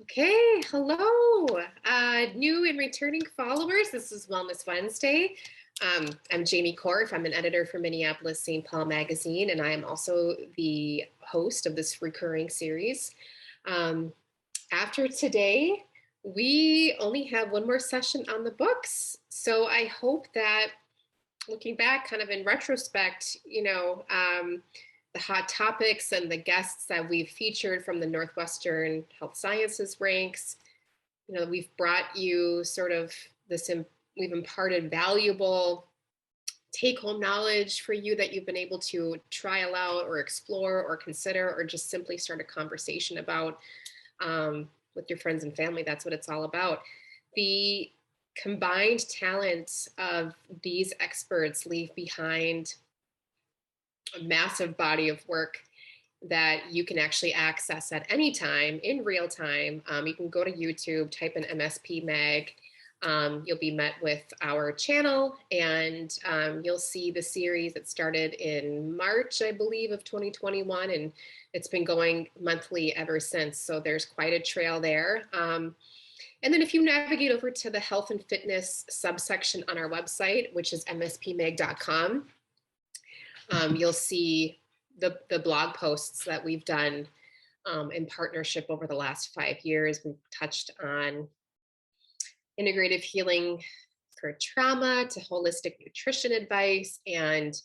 Okay, hello, new and returning followers. This is Wellness Wednesday. I'm Jamie Korf. I'm an editor for Minneapolis.St.Paul magazine, and I am also the host of this recurring series. After today, we only have one more session on the books. So I hope that looking back kind of in retrospect, the hot topics and the guests that we've featured from the Northwestern Health Sciences ranks, we've brought you sort of we've imparted valuable take-home knowledge for you that you've been able to trial out or explore or consider or just simply start a conversation about with your friends and family. That's what it's all about. The combined talent of these experts leave behind a massive body of work that you can actually access at any time in real time. You can go to YouTube, type in MSP Mag. You'll be met with our channel, and you'll see the series that started in March, I believe, of 2021, and it's been going monthly ever since. So there's quite a trail there. And then if you navigate over to the health and fitness subsection on our website, which is mspmag.com, you'll see the blog posts that we've done in partnership over the last 5 years. We've touched on integrative healing for trauma to holistic nutrition advice and,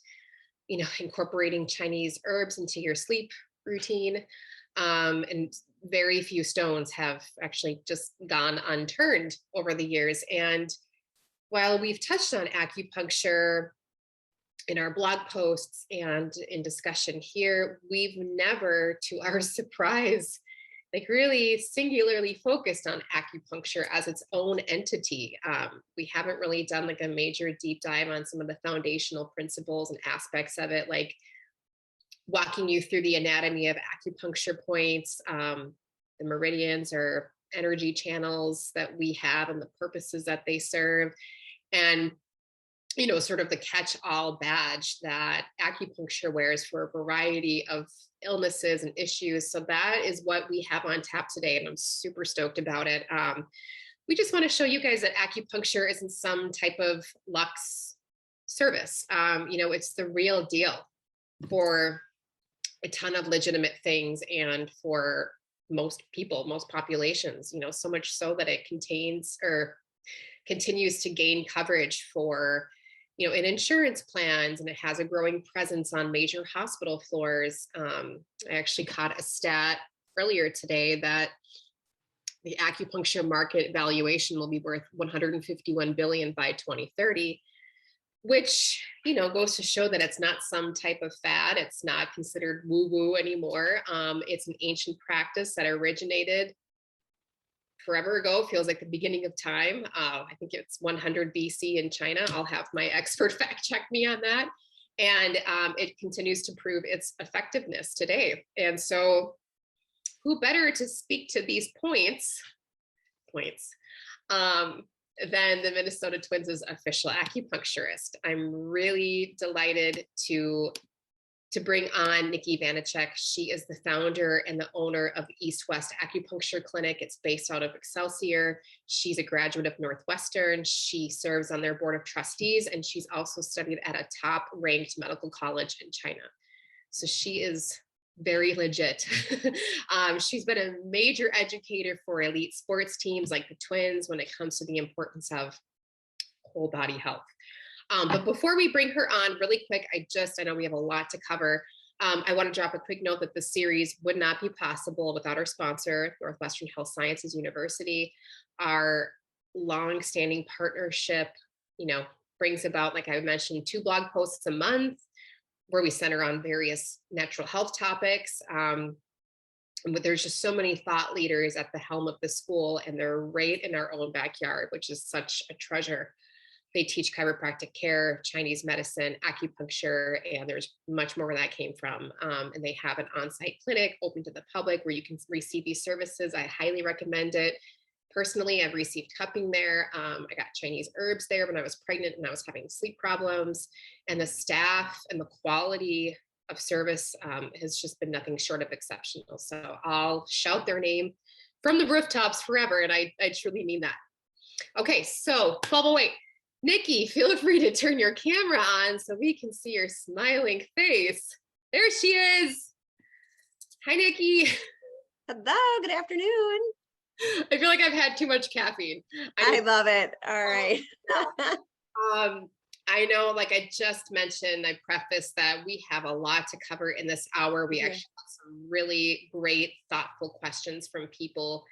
incorporating Chinese herbs into your sleep routine. And very few stones have actually just gone unturned over the years. And while we've touched on acupuncture in our blog posts and in discussion here, we've never, to our surprise, really singularly focused on acupuncture as its own entity. We haven't really done a major deep dive on some of the foundational principles and aspects of it, like walking you through the anatomy of acupuncture points, the meridians or energy channels that we have and the purposes that they serve. And sort of the catch-all badge that acupuncture wears for a variety of illnesses and issues. So that is what we have on tap today, and I'm super stoked about it. We just want to show you guys that acupuncture isn't some type of luxe service. It's the real deal for a ton of legitimate things and for most people, most populations, so much so that it contains or continues to gain coverage for in insurance plans, and it has a growing presence on major hospital floors. I actually caught a stat earlier today that the acupuncture market valuation will be worth $151 billion by 2030, which, goes to show that it's not some type of fad. It's not considered woo-woo anymore. It's an ancient practice that originated forever ago, feels like the beginning of time. I think it's 100 BC in China. I'll have my expert fact check me on that. And it continues to prove its effectiveness today. And so who better to speak to these points than the Minnesota Twins' official acupuncturist. I'm really delighted to bring on Nikki Vanacek. She is the founder and the owner of East West Acupuncture Clinic. It's based out of Excelsior. She's a graduate of Northwestern. She serves on their board of trustees, and she's also studied at a top-ranked medical college in China. So she is very legit. She's been a major educator for elite sports teams like the Twins when it comes to the importance of whole body health. But before we bring her on, really quick, I know we have a lot to cover. I want to drop a quick note that the series would not be possible without our sponsor, Northwestern Health Sciences University. Our long-standing partnership, brings about, like I mentioned, 2 blog posts a month where we center on various natural health topics. But there's just so many thought leaders at the helm of the school, and they're right in our own backyard, which is such a treasure. They teach chiropractic care, Chinese medicine, acupuncture, and there's much more where that came from. And they have an on-site clinic open to the public where you can receive these services. I highly recommend it. Personally, I've received cupping there. I got Chinese herbs there when I was pregnant and I was having sleep problems. And the staff and the quality of service has just been nothing short of exceptional. So I'll shout their name from the rooftops forever. And I truly mean that. Okay, so 1208. Nikki, feel free to turn your camera on so we can see your smiling face. There she is. Hi, Nikki. Hello, good afternoon. I feel like I've had too much caffeine. I love it. All right. I know, like I just mentioned, I prefaced that we have a lot to cover in this hour. We actually have some really great, thoughtful questions from people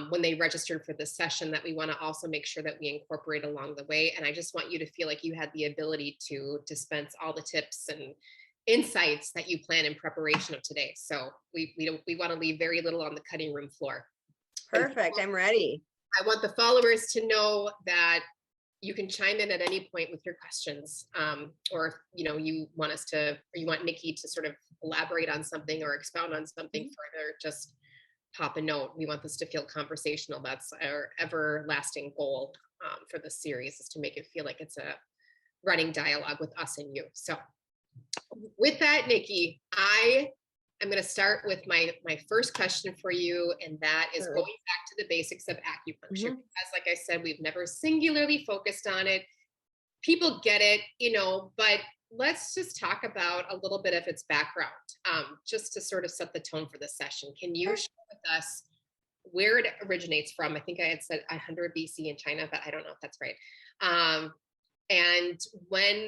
when they registered for this session that we want to also make sure that we incorporate along the way. And I just want you to feel like you had the ability to dispense all the tips and insights that you plan in preparation of today. So we want to leave very little on the cutting room floor. Perfect. I'm ready. I want the followers to know that you can chime in at any point with your questions, or if you want us to, or you want Nikki to sort of elaborate on something or expound on something further, just pop a note. We want this to feel conversational. That's our everlasting goal for this series, is to make it feel like it's a running dialogue with us and you. So with that, Nikki, I'm going to start with my first question for you, and that is going back to the basics of acupuncture. Because, like I said, we've never singularly focused on it. People get it, but let's just talk about a little bit of its background, just to sort of set the tone for the session. Can you share with us where it originates from? I think I had said 100 BC in China, but I don't know if that's right. And when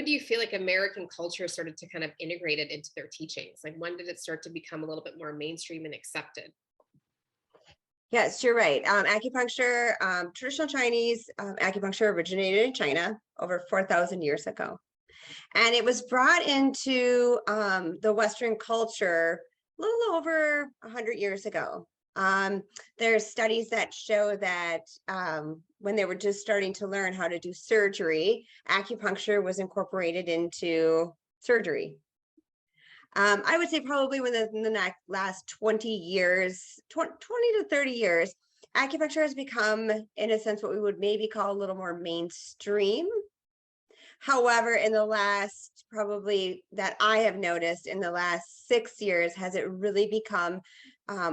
do you feel like American culture started to kind of integrate it into their teachings? Like, when did it start to become a little bit more mainstream and accepted? Yes, you're right. Acupuncture, traditional Chinese acupuncture originated in China over 4,000 years ago. And it was brought into the Western culture a little over 100 years ago. There's studies that show that when they were just starting to learn how to do surgery, acupuncture was incorporated into surgery. I would say probably within the last 20 years, 20 to 30 years, acupuncture has become, in a sense, what we would maybe call a little more mainstream. However, in the last, probably that I have noticed in the last 6 years, has it really become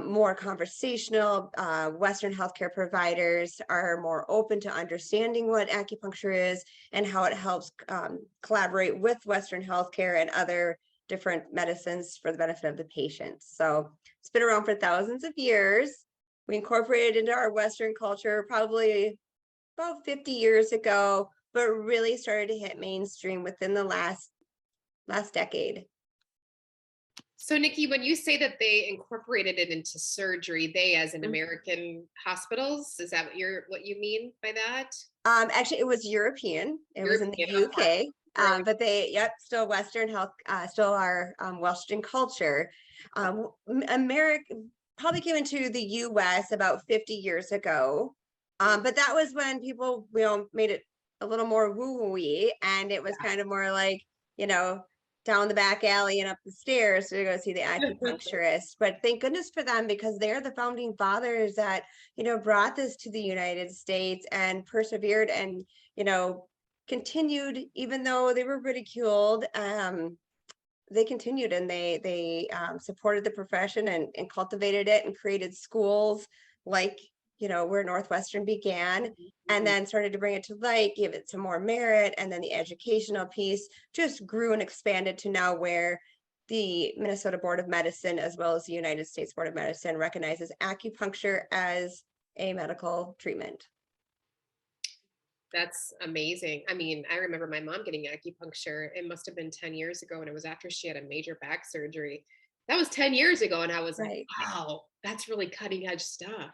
more conversational. Western healthcare providers are more open to understanding what acupuncture is and how it helps collaborate with Western healthcare and other different medicines for the benefit of the patient. So it's been around for thousands of years. We incorporated it into our Western culture probably about 50 years ago, but really started to hit mainstream within the last decade. So, Nikki, when you say that they incorporated it into surgery, they as in American hospitals, is that what you mean by that? Actually, it was European. It was in the UK, but they, still Western health, still our Western culture. America probably came into the US about 50 years ago, but that was when people, made it a little more woo-woo-y, and it was kind of more like, down the back alley and up the stairs to go see the acupuncturist. But thank goodness for them, because they're the founding fathers that, brought this to the United States and persevered and, continued, even though they were ridiculed. They continued, and they supported the profession and cultivated it and created schools like, where Northwestern began, and then started to bring it to light, give it some more merit. And then the educational piece just grew and expanded to now where the Minnesota Board of Medicine, as well as the United States Board of Medicine, recognizes acupuncture as a medical treatment. That's amazing. I mean, I remember my mom getting acupuncture. It must have been 10 years ago, and it was after she had a major back surgery. That was 10 years ago. And I was like, wow, that's really cutting edge stuff.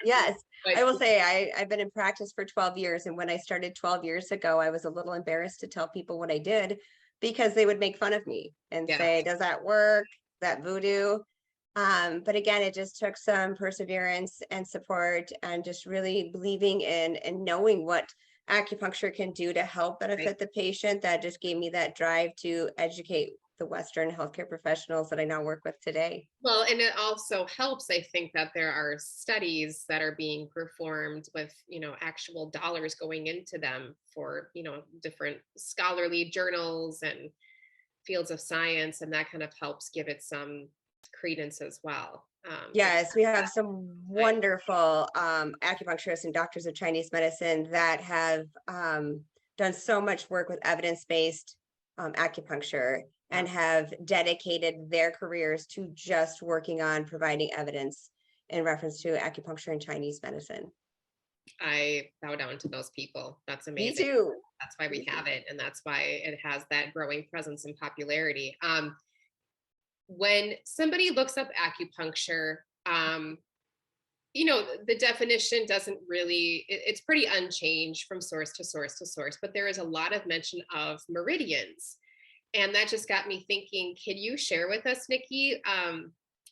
Yes. I will say I've been in practice for 12 years. And when I started 12 years ago, I was a little embarrassed to tell people what I did, because they would make fun of me and say, does that work? That voodoo? But again, it just took some perseverance and support and just really believing in and knowing what acupuncture can do to help benefit the patient. That just gave me that drive to educate the Western healthcare professionals that I now work with today. Well, and it also helps, I think, that there are studies that are being performed with, actual dollars going into them for, different scholarly journals and fields of science, and that kind of helps give it some credence as well. Yes, we have some wonderful acupuncturists and doctors of Chinese medicine that have done so much work with evidence-based acupuncture and have dedicated their careers to just working on providing evidence in reference to acupuncture and Chinese medicine. I bow down to those people. That's Me amazing. too. That's why we have it, and that's why it has that growing presence and popularity. When somebody looks up acupuncture, the definition doesn't really, it's pretty unchanged from source to source to source, but there is a lot of mention of meridians. And that just got me thinking, can you share with us, Nikki,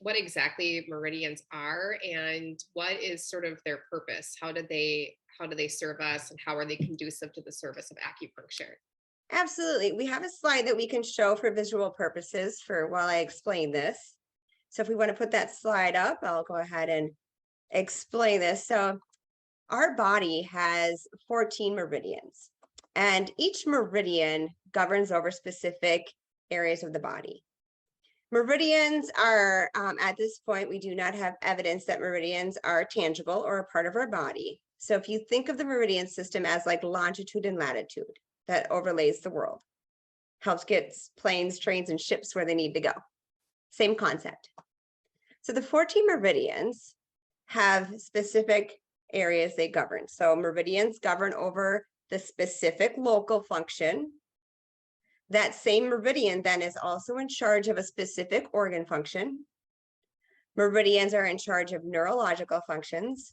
what exactly meridians are and what is sort of their purpose? How do they serve us, and how are they conducive to the service of acupuncture? Absolutely. We have a slide that we can show for visual purposes for while I explain this. So if we want to put that slide up, I'll go ahead and explain this. So our body has 14 meridians, and each meridian governs over specific areas of the body. Meridians are, at this point, we do not have evidence that meridians are tangible or a part of our body. So if you think of the meridian system as like longitude and latitude that overlays the world, helps get planes, trains, and ships where they need to go. Same concept. So the 14 meridians have specific areas they govern. So meridians govern over the specific local function. That same meridian then is also in charge of a specific organ function. Meridians are in charge of neurological functions.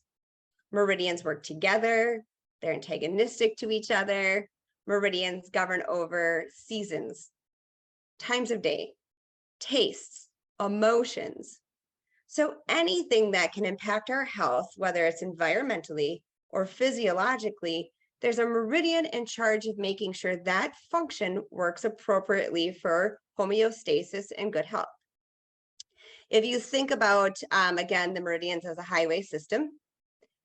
Meridians work together. They're antagonistic to each other. Meridians govern over seasons, times of day, tastes, emotions. So anything that can impact our health, whether it's environmentally or physiologically, there's a meridian in charge of making sure that function works appropriately for homeostasis and good health. If you think about, again, the meridians as a highway system,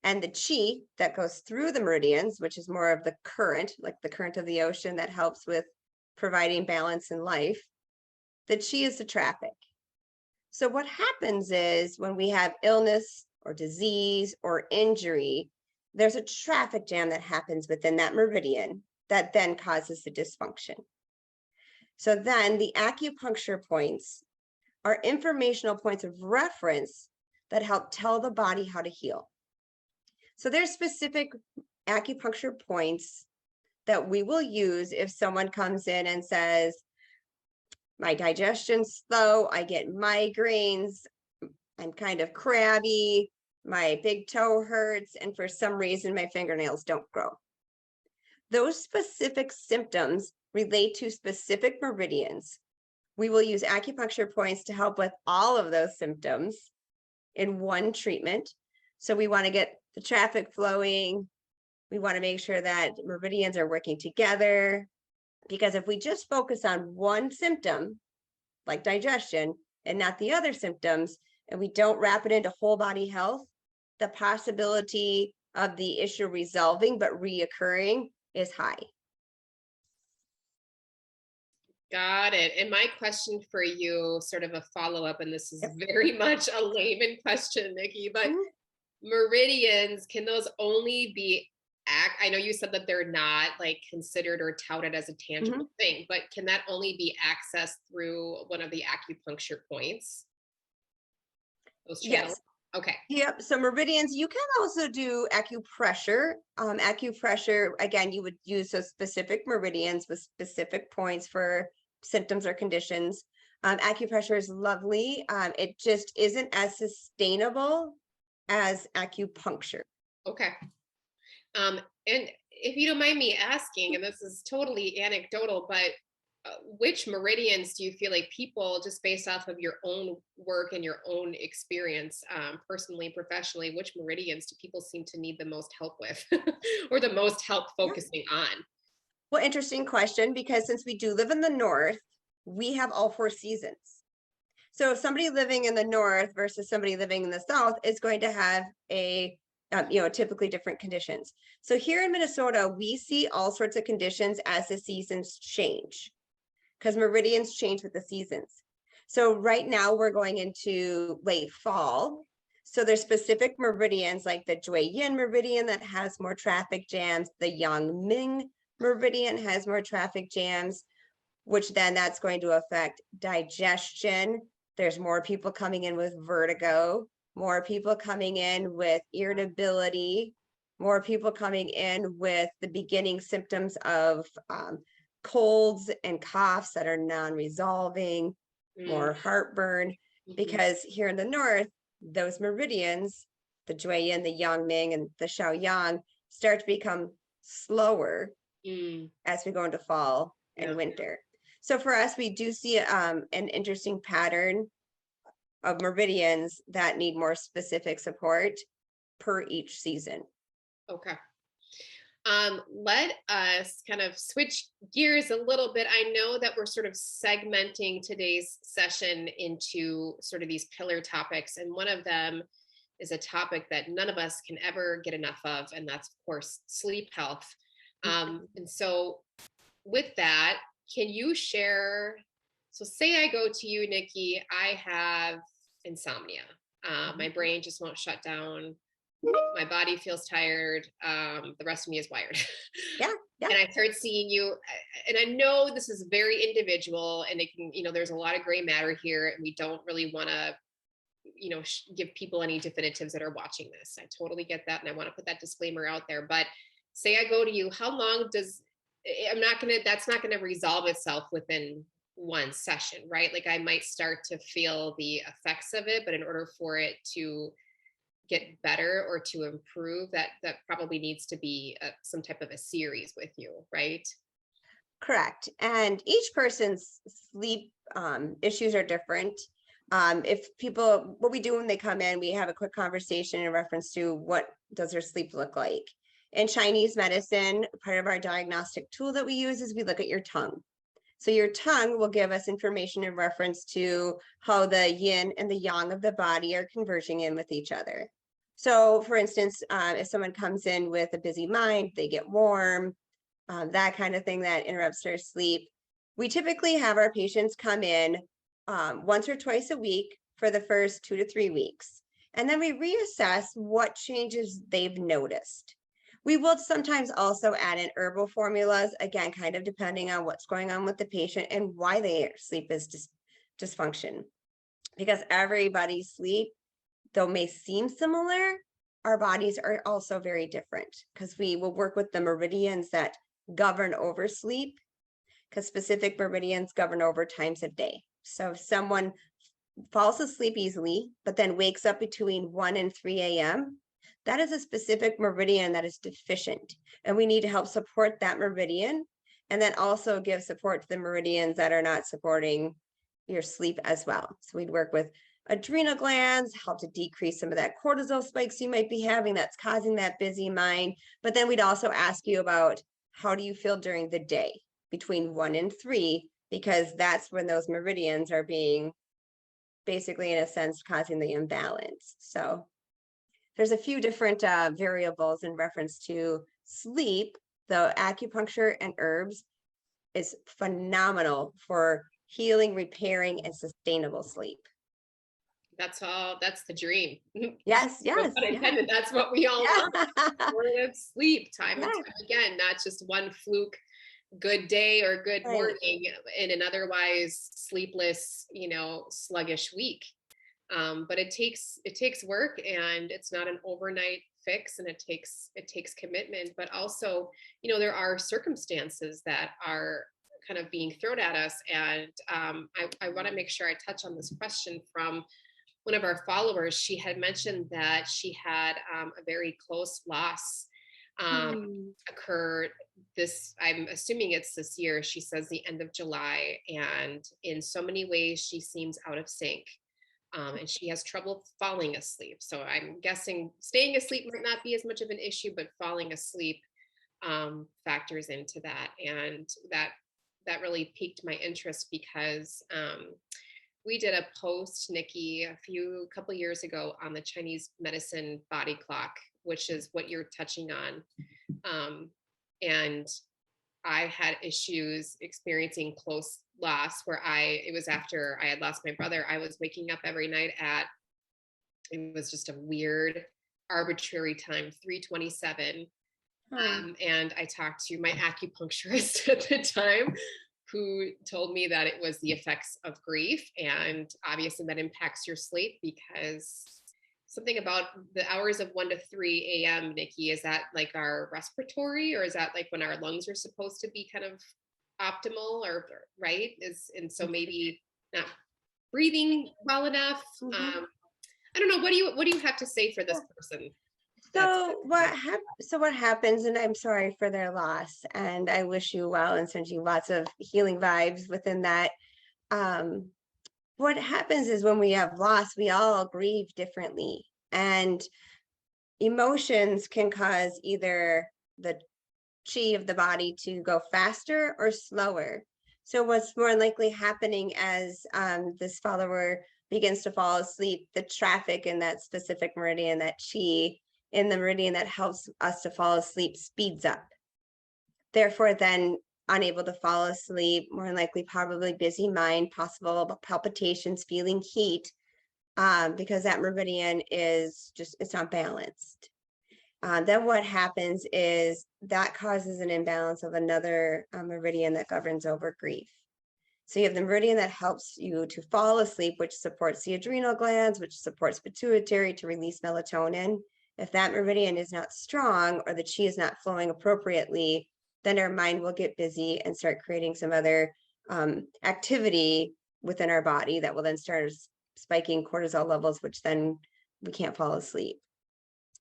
and the chi that goes through the meridians, which is more of the current, like the current of the ocean that helps with providing balance in life, the chi is the traffic. So what happens is when we have illness or disease or injury, there's a traffic jam that happens within that meridian that then causes the dysfunction. So then the acupuncture points are informational points of reference that help tell the body how to heal. So there's specific acupuncture points that we will use if someone comes in and says, my digestion's slow, I get migraines, I'm kind of crabby, my big toe hurts, and for some reason my fingernails don't grow. Those specific symptoms relate to specific meridians. We will use acupuncture points to help with all of those symptoms in one treatment. So we want to get the traffic flowing. We want to make sure that meridians are working together, because if we just focus on one symptom, like digestion, and not the other symptoms, and we don't wrap it into whole body health, the possibility of the issue resolving but reoccurring is high. Got it. And my question for you, sort of a follow-up, and this is very much a layman question, Nikki, but meridians, can those only be I know you said that they're not like considered or touted as a tangible thing, but can that only be accessed through one of the acupuncture points? Those channels? Yes. Okay. Yep. So meridians, you can also do acupressure. Acupressure, again, you would use those specific meridians with specific points for symptoms or conditions. Acupressure is lovely. It just isn't as sustainable as acupuncture. Okay. And if you don't mind me asking, and this is totally anecdotal, but which meridians do you feel like people, just based off of your own work and your own experience, personally, professionally, which meridians do people seem to need the most help with or the most help focusing on? Well, interesting question, because since we do live in the north, we have all 4 seasons. So if somebody living in the north versus somebody living in the south is going to have a typically different conditions. So here in Minnesota, we see all sorts of conditions as the seasons change, because meridians change with the seasons. So right now we're going into late fall. So there's specific meridians like the Jue Yin meridian that has more traffic jams. The Yang Ming meridian has more traffic jams, which then that's going to affect digestion. There's more people coming in with vertigo, more people coming in with irritability, more people coming in with the beginning symptoms of colds and coughs that are non-resolving, more heartburn, because here in the north, those meridians, the Jue Yin, the Yang Ming, and the Xiaoyang, start to become slower as we go into fall and winter. So for us, we do see an interesting pattern of meridians that need more specific support per each season. Okay. Let us kind of switch gears a little bit. I know that we're sort of segmenting today's session into sort of these pillar topics, and one of them is a topic that none of us can ever get enough of, and that's, of course, sleep health. And so with that, can you share, so say I go to you, Nikki, I have insomnia. My brain just won't shut down. My body feels tired. The rest of me is wired. Yeah. And I start seeing you, and I know this is very individual, and it can, there's a lot of gray matter here, and we don't really want to, give people any definitives that are watching this. I totally get that, and I want to put that disclaimer out there. But say I go to you, how long does, that's not going to resolve itself within one session, right? Like I might start to feel the effects of it, but in order for it to get better or to improve, that probably needs to be some type of a series with you, right? Correct. And each person's sleep issues are different. If people, what we do when they come in, we have a quick conversation in reference to what does their sleep look like. In Chinese medicine, part of our diagnostic tool that we use is we look at your tongue. So your tongue will give us information in reference to how the yin and the yang of the body are converging in with each other. So for instance, if someone comes in with a busy mind, they get warm, that kind of thing that interrupts their sleep. We typically have our patients come in once or twice a week for the first 2 to 3 weeks. And then we reassess what changes they've noticed. We will sometimes also add in herbal formulas, again, kind of depending on what's going on with the patient and why their sleep is dysfunction. Because everybody's sleep, though may seem similar, our bodies are also very different, because we will work with the meridians that govern over sleep, because specific meridians govern over times of day. So if someone falls asleep easily, but then wakes up between 1 and 3 a.m., that is a specific meridian that is deficient, and we need to help support that meridian, and then also give support to the meridians that are not supporting your sleep as well. So we'd work with adrenal glands, help to decrease some of that cortisol spikes you might be having that's causing that busy mind. But then we'd also ask you about how do you feel during the day between 1 and 3, because that's when those meridians are being basically, in a sense, causing the imbalance. So there's a few different variables in reference to sleep, though acupuncture and herbs is phenomenal for healing, repairing, and sustainable sleep. That's the dream. Yes, yes. No pun intended, that's what we all want. Supportive sleep, time and time again, not just one fluke good day or good morning in an otherwise sleepless, sluggish week. But it takes work, and it's not an overnight fix, and it takes commitment. But also, there are circumstances that are kind of being thrown at us, and I want to make sure I touch on this question from one of our followers. She had mentioned that she had a very close loss occurred I'm assuming it's this year. She says the end of July, and in so many ways she seems out of sync. And she has trouble falling asleep. So I'm guessing staying asleep might not be as much of an issue, but falling asleep factors into that. And that really piqued my interest, because we did a post, Nikki, a couple years ago on the Chinese medicine body clock, which is what you're touching on. And I had issues experiencing close loss where it was after I had lost my brother. I was waking up every night it was just a weird, arbitrary time, 3:27. Oh, And I talked to my acupuncturist at the time, who told me that it was the effects of grief. And obviously, that impacts your sleep, because something about the hours of 1 to 3 a.m., Nikki, is that like our respiratory, or is that like when our lungs are supposed to be kind of optimal, or right? And so maybe not breathing well enough. mhm. I don't know. What do you have to say for this person? That's So what happens, and I'm sorry for their loss, and I wish you well and send you lots of healing vibes within that. Um, what happens is when we have loss, we all grieve differently, and emotions can cause either the chi of the body to go faster or slower. So what's more likely happening as this follower begins to fall asleep, the traffic in that specific meridian, that chi in the meridian that helps us to fall asleep, speeds up. Therefore, then unable to fall asleep, more likely probably busy mind, possible palpitations, feeling heat, because that meridian is just, it's not balanced. Then what happens is that causes an imbalance of another meridian that governs over grief. So you have the meridian that helps you to fall asleep, which supports the adrenal glands, which supports pituitary to release melatonin. If that meridian is not strong, or the chi is not flowing appropriately, then our mind will get busy and start creating some other activity within our body that will then start spiking cortisol levels, which then we can't fall asleep.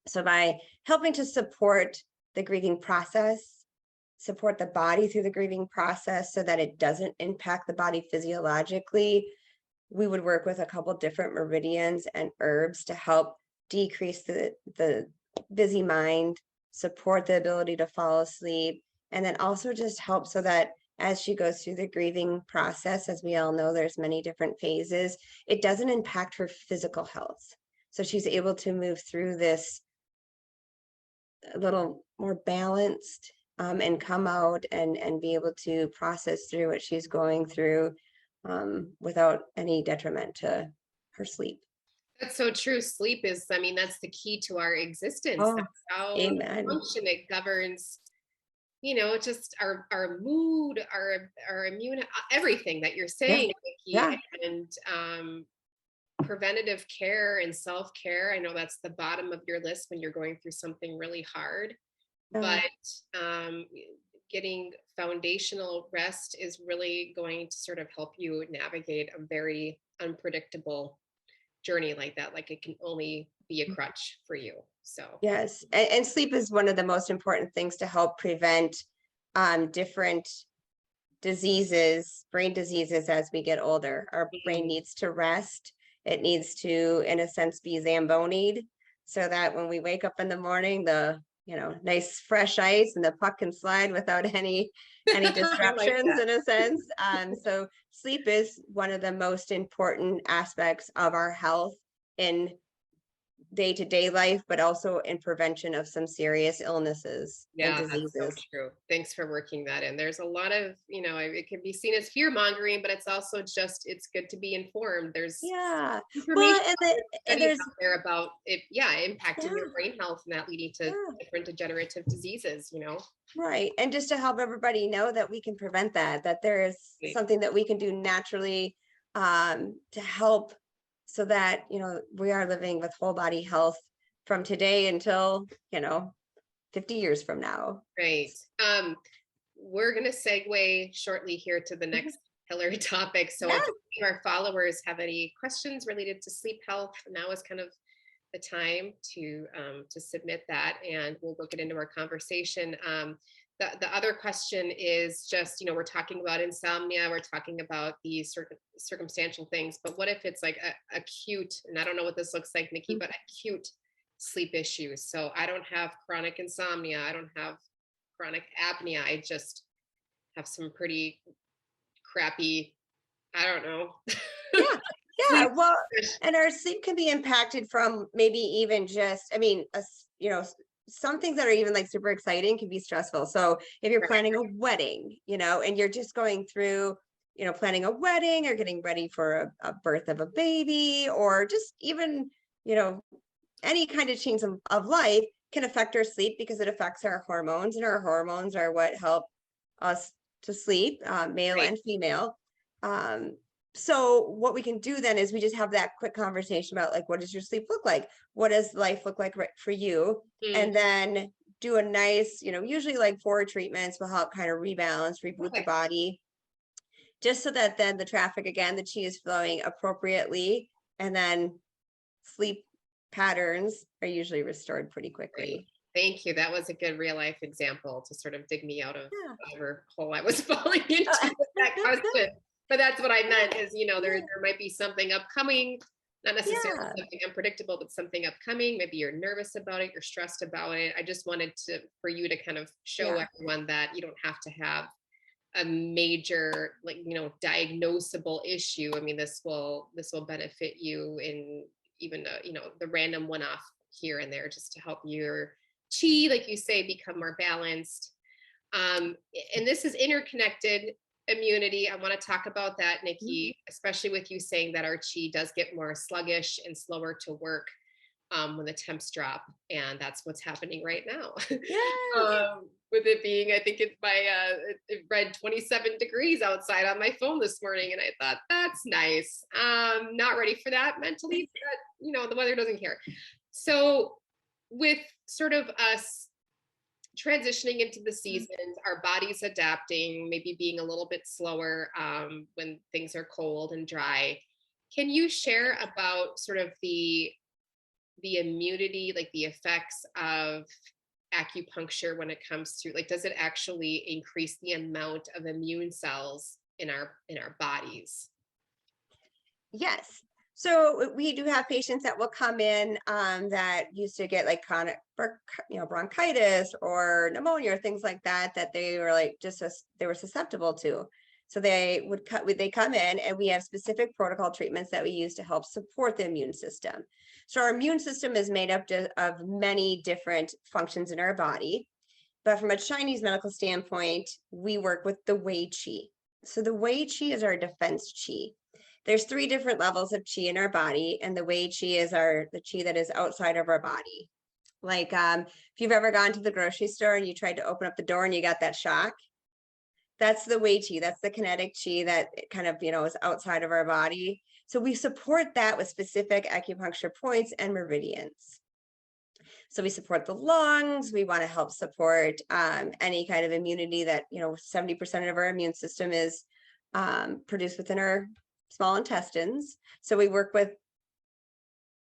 So by helping to support the grieving process, support the body through the grieving process so that it doesn't impact the body physiologically, we would work with a couple different meridians and herbs to help decrease the busy mind, support the ability to fall asleep, and then also just help so that as she goes through the grieving process, as we all know, there's many different phases, it doesn't impact her physical health. So she's able to move through this a little more balanced, and come out and be able to process through what she's going through, without any detriment to her sleep. That's so true. Sleep is, I mean, that's the key to our existence. Oh, That's how we amen. function. It governs, just our mood, our immune, everything that you're Yeah, saying, Nikki. yeah, And preventative care and self-care. I know that's the bottom of your list when you're going through something really hard, yeah. but um, getting foundational rest is really going to sort of help you navigate a very unpredictable journey like that. Like, it can only be a crutch for you. So Yes, and sleep is one of the most important things to help prevent different diseases, brain diseases as we get older. Our brain mm, needs to rest. It needs to, in a sense, be zambonied so that when we wake up in the morning, the nice fresh ice and the puck can slide without any I like disruptions that. in a sense. So sleep is one of the most important aspects of our health in day-to-day life, but also in prevention of some serious illnesses and Yeah, that's so diseases. true. Thanks for working that in. There's a lot of, it can be seen as fear mongering, but it's also just, it's good to be informed. There's Yeah. information, Well, there's and studies there's out there about it, yeah, impacting your yeah, brain health and that leading to yeah, different degenerative diseases. right. And just to help everybody know that we can prevent that there is Right. something that we can do naturally to help so that, we are living with whole body health from today until, 50 years from now. Right. We're going to segue shortly here to the Mhm. next pillar topic. So if Yeah. any of our followers have any questions related to sleep health, now is kind of the time to submit that, and we'll get into our conversation. The other question is just, we're talking about insomnia, we're talking about these circumstantial things, but what if it's like acute, and I don't know what this looks like, Nikki, but acute sleep issues. So I don't have chronic insomnia, I don't have chronic apnea, I just have some pretty crappy, I don't know, Yeah, yeah. sleep. Well, and our sleep can be impacted from maybe even just, I mean, some things that are even like super exciting can be stressful. So if you're Right. planning a wedding, and you're just going through planning a wedding or getting ready for a birth of a baby, or just even, any kind of change of life can affect our sleep because it affects our hormones, and our hormones are what help us to sleep, male Right. and female. So what we can do then is we just have that quick conversation about, like, what does your sleep look like? What does life look like for you? Mm. And then do a nice, usually like 4 treatments will help kind of rebalance, reboot the Okay. body, just so that then the traffic, again, the chi is flowing appropriately, and then sleep patterns are usually restored pretty Great. quickly. Thank you. That was a good real life example to sort of dig me out of Yeah. whatever hole I was falling into with that question. But that's what I meant is, there might be something upcoming, not necessarily Yeah. something unpredictable, but something upcoming. Maybe you're nervous about it, you're stressed about it. I just wanted for you to kind of show Yeah. everyone that you don't have to have a major, like, diagnosable issue. I mean, this will benefit you in even the random one-off here and there, just to help your chi, like you say, become more balanced. And this is interconnected immunity. I want to talk about that, Nikki, especially with you saying that our chi does get more sluggish and slower to work when the temps drop, and that's what's happening right now. Yes. With it being, I think it read 27 degrees outside on my phone this morning, and I thought that's nice. Not ready for that mentally, but the weather doesn't care. So with sort of us transitioning into the seasons, our bodies adapting, maybe being a little bit slower when things are cold and dry. Can you share about sort of the immunity, like the effects of acupuncture when it comes to, like, does it actually increase the amount of immune cells in our bodies? Yes. So we do have patients that will come in that used to get like chronic, bronchitis or pneumonia or things like that, that they were like they were susceptible to. So they come in, and we have specific protocol treatments that we use to help support the immune system. So our immune system is made up of many different functions in our body, but from a Chinese medical standpoint, we work with the Wei Qi. So the Wei Qi is our defense qi. There's 3 different levels of qi in our body, and the Wei Qi is the qi that is outside of our body. Like if you've ever gone to the grocery store and you tried to open up the door and you got that shock, that's the Wei Qi. That's the kinetic qi that kind of, is outside of our body. So we support that with specific acupuncture points and meridians. So we support the lungs. We want to help support any kind of immunity that, 70% of our immune system is produced within our small intestines. So we work with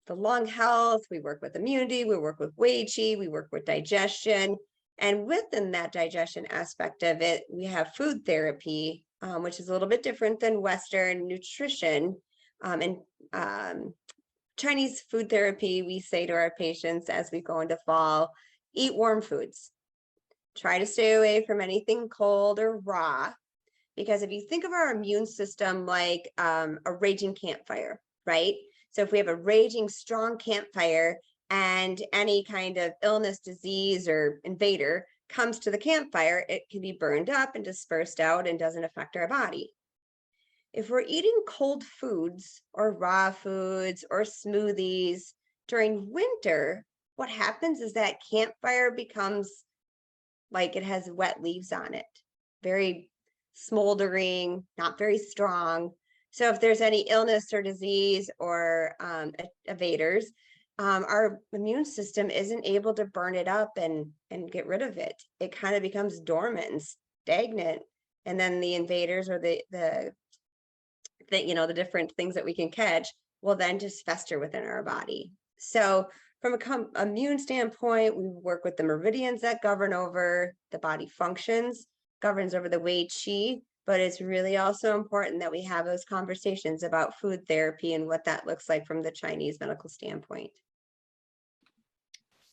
the lung health, we work with immunity, we work with Wei Qi, we work with digestion. And within that digestion aspect of it, we have food therapy, which is a little bit different than Western nutrition. And Chinese food therapy, we say to our patients as we go into fall, eat warm foods. Try to stay away from anything cold or raw, because if you think of our immune system like a raging campfire, right? So if we have a raging strong campfire and any kind of illness, disease, or invader comes to the campfire, it can be burned up and dispersed out and doesn't affect our body. If we're eating cold foods or raw foods or smoothies during winter, what happens is that campfire becomes like it has wet leaves on it, very smoldering, not very strong. So if there's any illness or disease or evaders, our immune system isn't able to burn it up and get rid of it. It kind of becomes dormant and stagnant. And then the invaders or the different things that we can catch will then just fester within our body. So from a immune standpoint, we work with the meridians that govern over the body functions, governs over the Wei Qi, but it's really also important that we have those conversations about food therapy and what that looks like from the Chinese medical standpoint.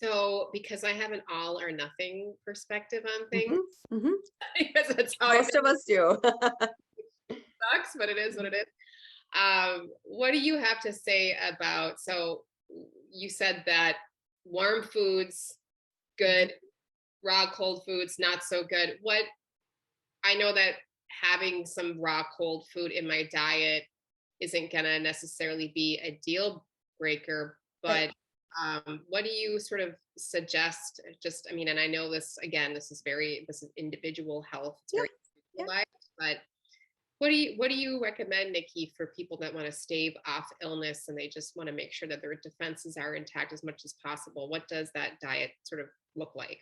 So, because I have an all or nothing perspective on things, because that's how Most of us do. sucks, but it is what it is. What do you have to say about, so you said that warm foods, good, raw cold foods, not so good. I know that having some raw cold food in my diet isn't going to necessarily be a deal breaker, Right. but what do you sort of suggest? Just, I mean, and I know this, again, this is individual health. It's Yeah. very Yeah. individualized, but what do you recommend, Nikki, for people that want to stave off illness and they just want to make sure that their defenses are intact as much as possible? What does that diet sort of look like?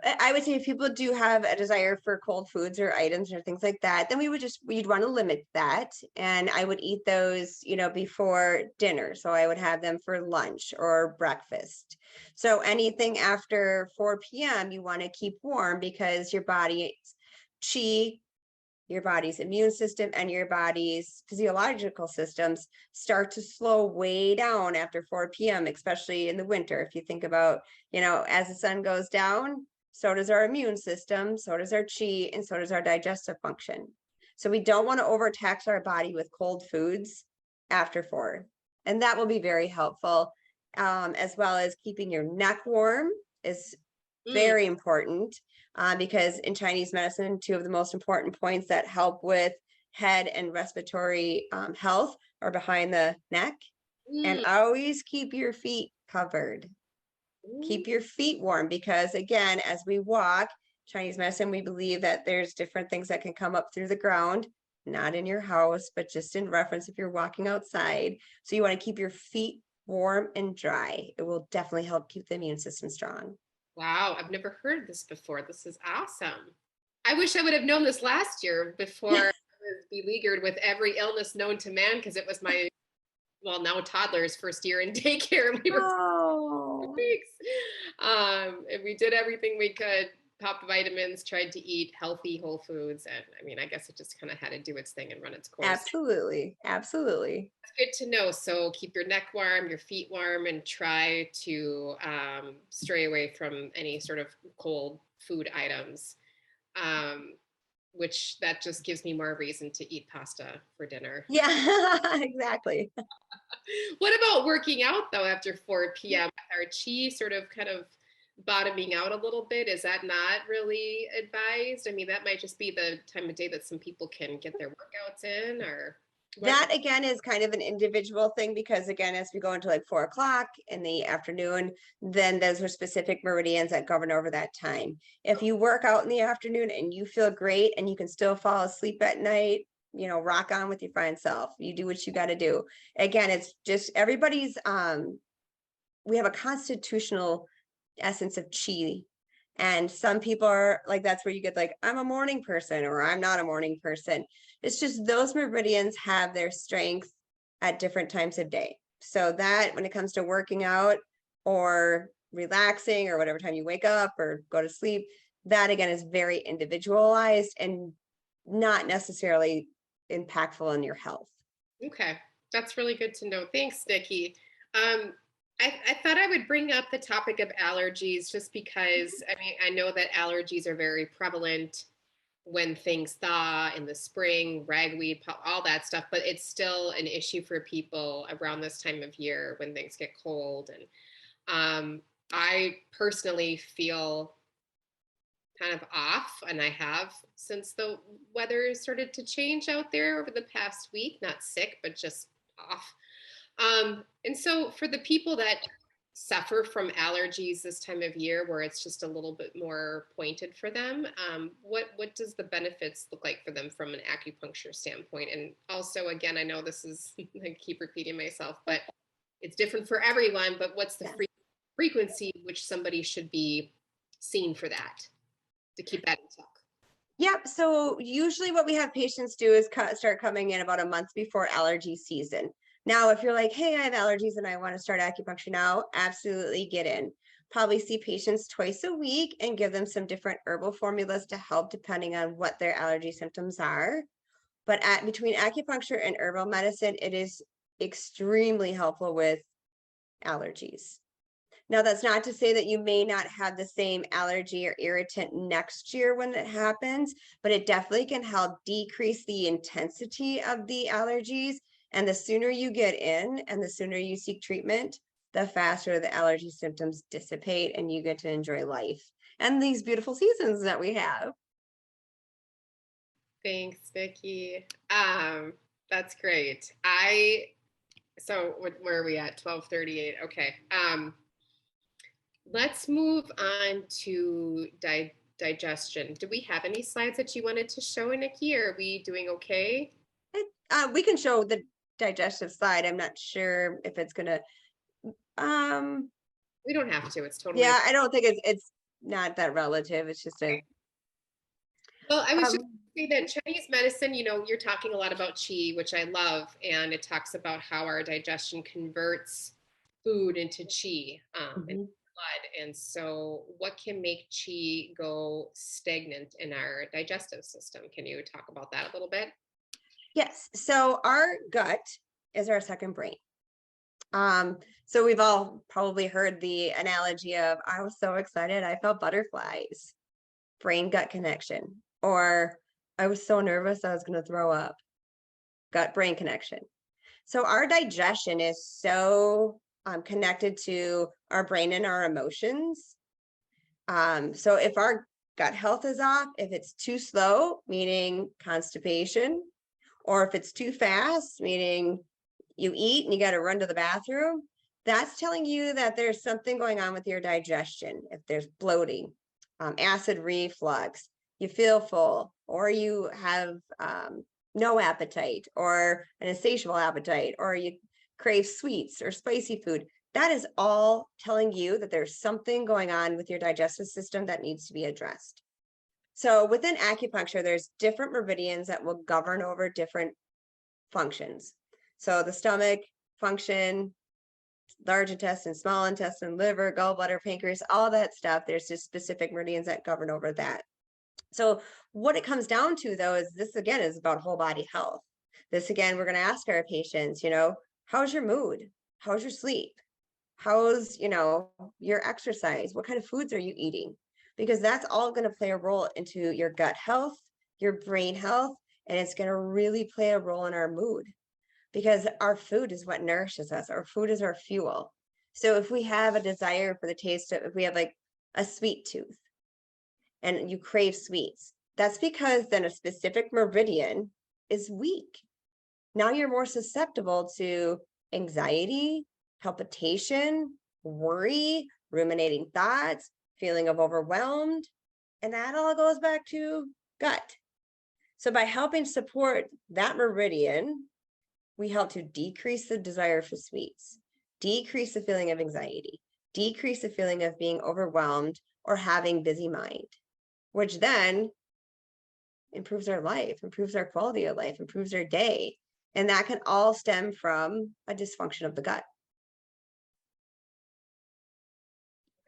I would say if people do have a desire for cold foods or items or things like that, then we'd want to limit that. And I would eat those, before dinner. So I would have them for lunch or breakfast. So anything after 4 p.m., you want to keep warm because your body's chi, your body's immune system, and your body's physiological systems start to slow way down after 4 p.m., especially in the winter. If you think about, as the sun goes down, so does our immune system, so does our chi, and so does our digestive function. So we don't want to overtax our body with cold foods after 4. And that will be very helpful, as well as keeping your neck warm is Mm, very important, because in Chinese medicine, 2 of the most important points that help with head and respiratory health are behind the neck. And mm, always keep your feet covered. mm. Keep your feet warm because, again, as we walk, Chinese medicine, we believe that there's different things that can come up through the ground, not in your house, but just in reference if you're walking outside. So you want to keep your feet warm and dry. It will definitely help keep the immune system strong. Wow, I've never heard this before. This is awesome. I wish I would have known this last year before I was beleaguered with every illness known to man, because it was my, well, now toddler's first year in daycare. We were Oh, weeks. And we did everything we could, popped vitamins, tried to eat healthy whole foods. And I mean, I guess it just kind of had to do its thing and run its course. absolutely. Absolutely. It's good to know. So keep your neck warm, your feet warm, and try to stray away from any sort of cold food items. Um, which that just gives me more reason to eat pasta for dinner. Yeah, exactly. What about working out though after 4 p.m.? Our chi sort of kind of bottoming out a little bit. Is that not really advised? I mean, that might just be the time of day that some people can get their workouts in, or what? That again is kind of an individual thing because again, as we go into like 4 o'clock in the afternoon, then those are specific meridians that govern over that time. If you work out in the afternoon and you feel great and you can still fall asleep at night, rock on with your fine self. You do what you got to do. Again, it's just everybody's we have a constitutional essence of chi. And some people are like, that's where you get like, I'm a morning person or I'm not a morning person. It's just those meridians have their strength at different times of day. So that when it comes to working out or relaxing or whatever time you wake up or go to sleep, that again is very individualized and not necessarily impactful on your health. Okay, that's really good to know. Thanks, Nikki. Um, I thought I would bring up the topic of allergies just because, I mean, I know that allergies are very prevalent when things thaw in the spring, ragweed, all that stuff, but it's still an issue for people around this time of year when things get cold. And I personally feel kind of off, and I have since the weather started to change out there over the past week. Not sick, but just off. And so for the people that suffer from allergies this time of year, where it's just a little bit more pointed for them, what does the benefits look like for them from an acupuncture standpoint? And also, again, I know this is I keep repeating myself, but it's different for everyone. But what's the Yes. frequency which somebody should be seen for that, to keep that in check? Yep. So usually what we have patients do is start coming in about a month before allergy season. Now, if you're like, hey, I have allergies and I want to start acupuncture now, absolutely get in. Probably see patients twice a week and give them some different herbal formulas to help depending on what their allergy symptoms are. But between acupuncture and herbal medicine, it is extremely helpful with allergies. Now, that's not to say that you may not have the same allergy or irritant next year when it happens, but it definitely can help decrease the intensity of the allergies. And the sooner you get in and the sooner you seek treatment, the faster the allergy symptoms dissipate and you get to enjoy life and these beautiful seasons that we have. Thanks, Vicki. That's great. Where are we at? 12:38. Okay. Let's move on to digestion. Do we have any slides that you wanted to show, Nikki? Or are we doing okay? We can show the digestive slide. I'm not sure if it's gonna, We don't have to. It's totally. yeah, I don't think it's not that relative. It's just a, Well, I was just say that Chinese medicine, you're talking a lot about qi, which I love, and it talks about how our digestion converts food into qi in mhm. blood. And so, what can make qi go stagnant in our digestive system? Can you talk about that a little bit? Yes. So our gut is our second brain. So we've all probably heard the analogy of, I was so excited, I felt butterflies, brain gut connection, or I was so nervous I was going to throw up, gut brain connection. So our digestion is so connected to our brain and our emotions. So if our gut health is off, if it's too slow, meaning constipation, or if it's too fast, meaning you eat and you got to run to the bathroom, that's telling you that there's something going on with your digestion. If there's bloating, acid reflux, you feel full, or you have no appetite, or an insatiable appetite, or you crave sweets or spicy food, that is all telling you that there's something going on with your digestive system that needs to be addressed. So within acupuncture, there's different meridians that will govern over different functions. So the stomach function, large intestine, small intestine, liver, gallbladder, pancreas, all that stuff, there's just specific meridians that govern over that. So what it comes down to, though, is this again is about whole body health. This again, we're going to ask our patients, how's your mood? How's your sleep? How's, your exercise? What kind of foods are you eating? Because that's all going to play a role into your gut health, your brain health, and it's going to really play a role in our mood, because our food is what nourishes us. Our food is our fuel. So if we have a desire for the taste of, if we have like a sweet tooth and you crave sweets, that's because then a specific meridian is weak. Now you're more susceptible to anxiety, palpitation, worry, ruminating thoughts, feeling of overwhelmed. And that all goes back to gut. So by helping support that meridian, we help to decrease the desire for sweets, decrease the feeling of anxiety, decrease the feeling of being overwhelmed or having busy mind, which then improves our life, improves our quality of life, improves our day. And that can all stem from a dysfunction of the gut.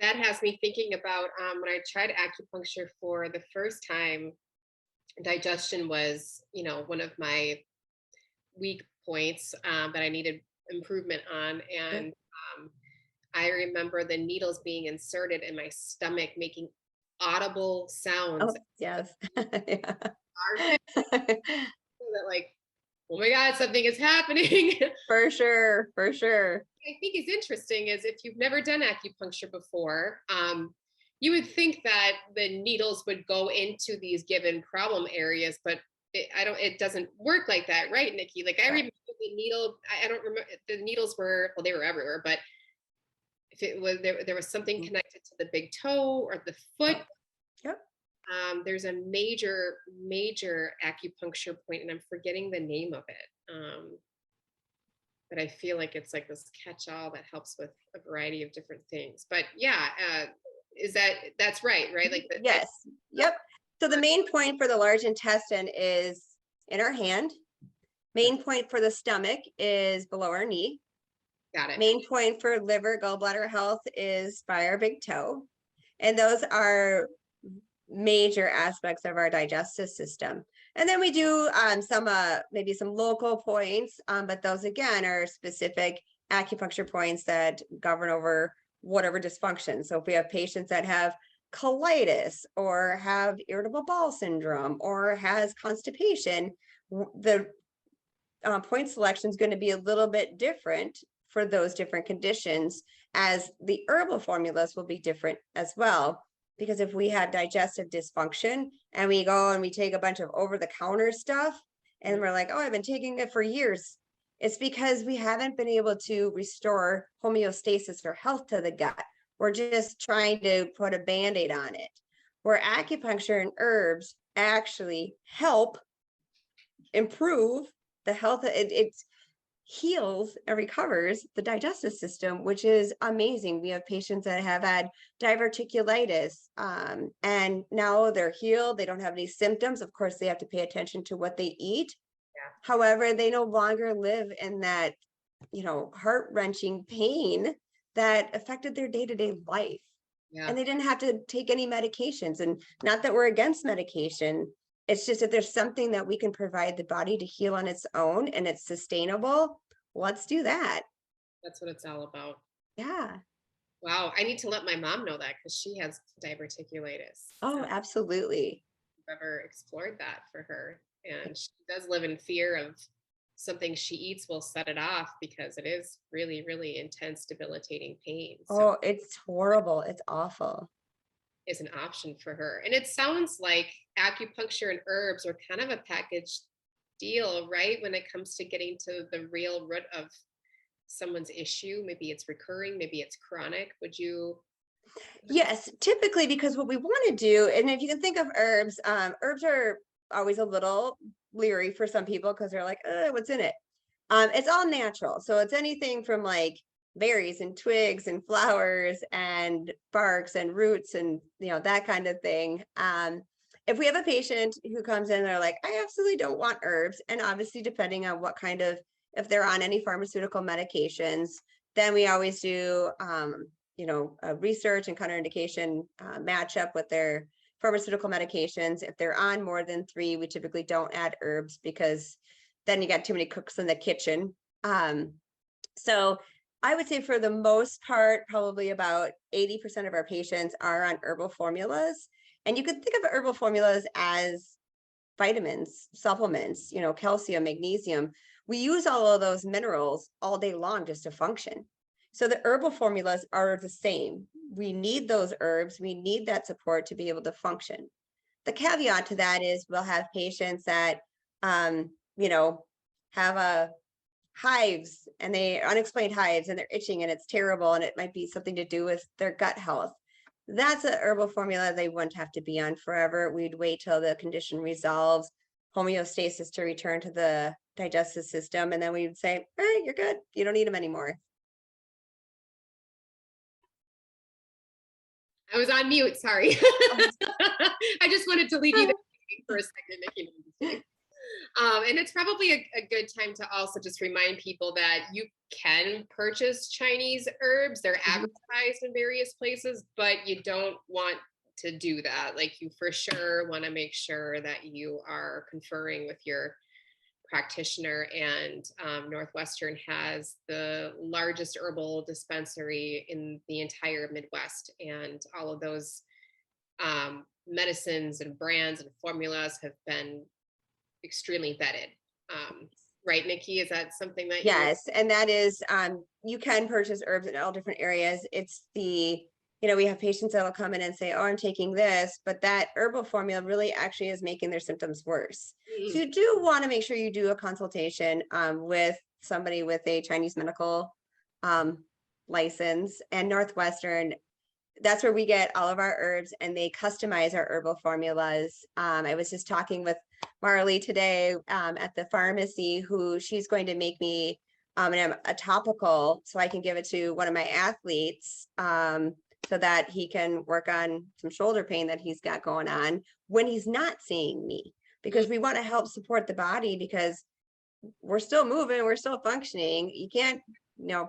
That has me thinking about when I tried acupuncture for the first time, digestion was, one of my weak points that I needed improvement on. And I remember the needles being inserted in my stomach, making audible sounds. Oh, yes. Yeah. That like, oh my God, something is happening. For sure, for sure. I think is interesting is if you've never done acupuncture before, you would think that the needles would go into these given problem areas, but it doesn't work like that, right, Nikki? Like I remember the needle, I don't remember, the needles were, well, they were everywhere, but if it was, there was something connected to the big toe or the foot. Yep. There's a major acupuncture point, and I'm forgetting the name of it. But I feel like it's like this catch-all that helps with a variety of different things. But yeah, that's right? Like yes. Yep. So the main point for the large intestine is in our hand. Main point for the stomach is below our knee. Got it. Main point for liver, gallbladder health is by our big toe. And those are major aspects of our digestive system. And then we do maybe some local points, but those again are specific acupuncture points that govern over whatever dysfunction. So if we have patients that have colitis or have irritable bowel syndrome or has constipation, the point selection is going to be a little bit different for those different conditions, as the herbal formulas will be different as well. Because if we have digestive dysfunction and we go and we take a bunch of over-the-counter stuff and we're like, oh, I've been taking it for years, it's because we haven't been able to restore homeostasis or health to the gut. We're just trying to put a Band-Aid on it. Where acupuncture and herbs actually help improve the health. It heals and recovers the digestive system, which is amazing. We have patients that have had diverticulitis, and now they're healed. They don't have any symptoms. Of course, they have to pay attention to what they eat. Yeah. However, they no longer live in that, heart-wrenching pain that affected their day-to-day life. Yeah. And they didn't have to take any medications. And not that we're against medication. It's just that there's something that we can provide the body to heal on its own and it's sustainable. Let's do that. That's what it's all about. Yeah. Wow. I need to let my mom know that because she has diverticulitis. Oh, absolutely. I've never explored that for her. And she does live in fear of something she eats will set it off because it is really, really intense, debilitating pain. So Oh, it's horrible. It's awful. is an option for her. And it sounds like acupuncture and herbs are kind of a package deal, right? When it comes to getting to the real root of someone's issue. Maybe it's recurring, maybe it's chronic. Would you? Yes, typically, because what we want to do, and if you can think of herbs, herbs are always a little leery for some people because they're like, what's in it? It's all natural. So it's anything from like berries and twigs and flowers and barks and roots and that kind of thing. If we have a patient who comes in, they're like, I absolutely don't want herbs. And obviously, depending on what kind of, if they're on any pharmaceutical medications, then we always do, a research and contraindication match up with their pharmaceutical medications. If they're on more than 3, we typically don't add herbs because then you got too many cooks in the kitchen. So I would say for the most part, probably about 80% of our patients are on herbal formulas. And you could think of herbal formulas as vitamins, supplements, calcium, magnesium. We use all of those minerals all day long just to function. So the herbal formulas are the same. We need those herbs. We need that support to be able to function. The caveat to that is we'll have patients that, have hives and they unexplained hives and they're itching and it's terrible. And it might be something to do with their gut health. That's a herbal formula they wouldn't have to be on forever. We'd wait till the condition resolves, homeostasis to return to the digestive system. And then we would say, all right, you're good. You don't need them anymore. I was on mute. Sorry. I just wanted to leave you there for a second. And it's probably a good time to also just remind people that you can purchase Chinese herbs. They're advertised in various places, but you don't want to do that. Like you for sure want to make sure that you are conferring with your practitioner, and Northwestern has the largest herbal dispensary in the entire Midwest, and all of those medicines and brands and formulas have been extremely vetted. Right, Nikki? Is that something that Yes, and that is, you can purchase herbs in all different areas. It's the, we have patients that will come in and say, oh, I'm taking this, but that herbal formula really actually is making their symptoms worse. So you do want to make sure you do a consultation with somebody with a Chinese medical license. And Northwestern, that's where we get all of our herbs and they customize our herbal formulas. I was just talking with Marley today at the pharmacy, who she's going to make me a topical so I can give it to one of my athletes so that he can work on some shoulder pain that he's got going on when he's not seeing me, because we want to help support the body because we're still moving, we're still functioning. You can't,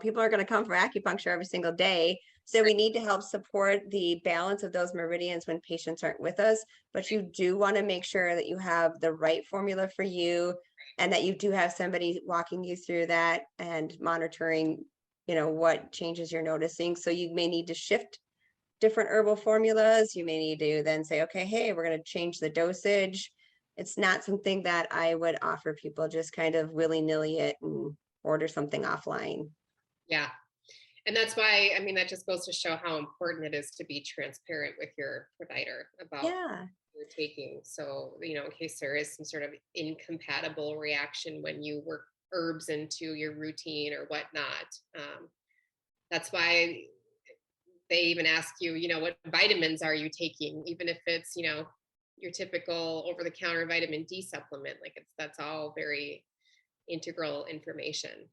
people are going to come for acupuncture every single day. So we need to help support the balance of those meridians when patients aren't with us. But you do want to make sure that you have the right formula for you and that you do have somebody walking you through that and monitoring, what changes you're noticing. So you may need to shift different herbal formulas. You may need to then say, okay, hey, we're going to change the dosage. It's not something that I would offer people just kind of willy-nilly it and order something offline. Yeah. And that's why, I mean, that just goes to show how important it is to be transparent with your provider about Yeah. what you're taking. So, in case there is some sort of incompatible reaction when you work herbs into your routine or whatnot. That's why they even ask you, what vitamins are you taking, even if it's, your typical over the counter vitamin D supplement. Like that's all very integral information.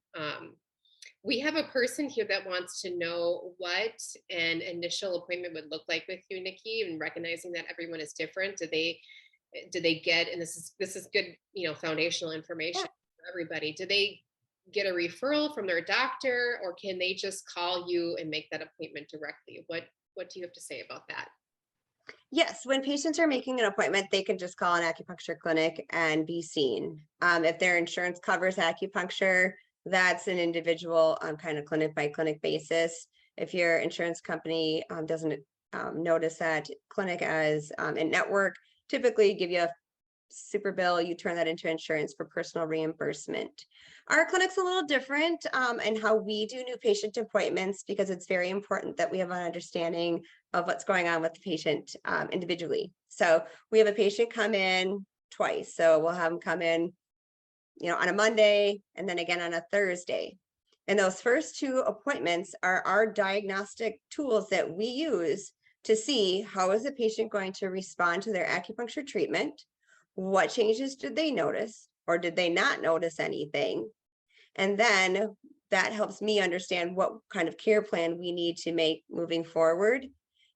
We have a person here that wants to know what an initial appointment would look like with you, Nikki, and recognizing that everyone is different. Do they get, and this is good, foundational information Yeah. for everybody. Do they get a referral from their doctor, or can they just call you and make that appointment directly? What do you have to say about that? Yes, when patients are making an appointment, they can just call an acupuncture clinic and be seen. If their insurance covers acupuncture, that's an individual kind of clinic by clinic basis. If your insurance company doesn't notice that clinic as a network, typically give you a super bill, you turn that into insurance for personal reimbursement. Our clinic's a little different in how we do new patient appointments, because it's very important that we have an understanding of what's going on with the patient individually. So we have a patient come in twice. So we'll have them come in, on a Monday and then again on a Thursday. And those first two appointments are our diagnostic tools that we use to see how is the patient going to respond to their acupuncture treatment. What changes did they notice, or did they not notice anything? And then that helps me understand what kind of care plan we need to make moving forward.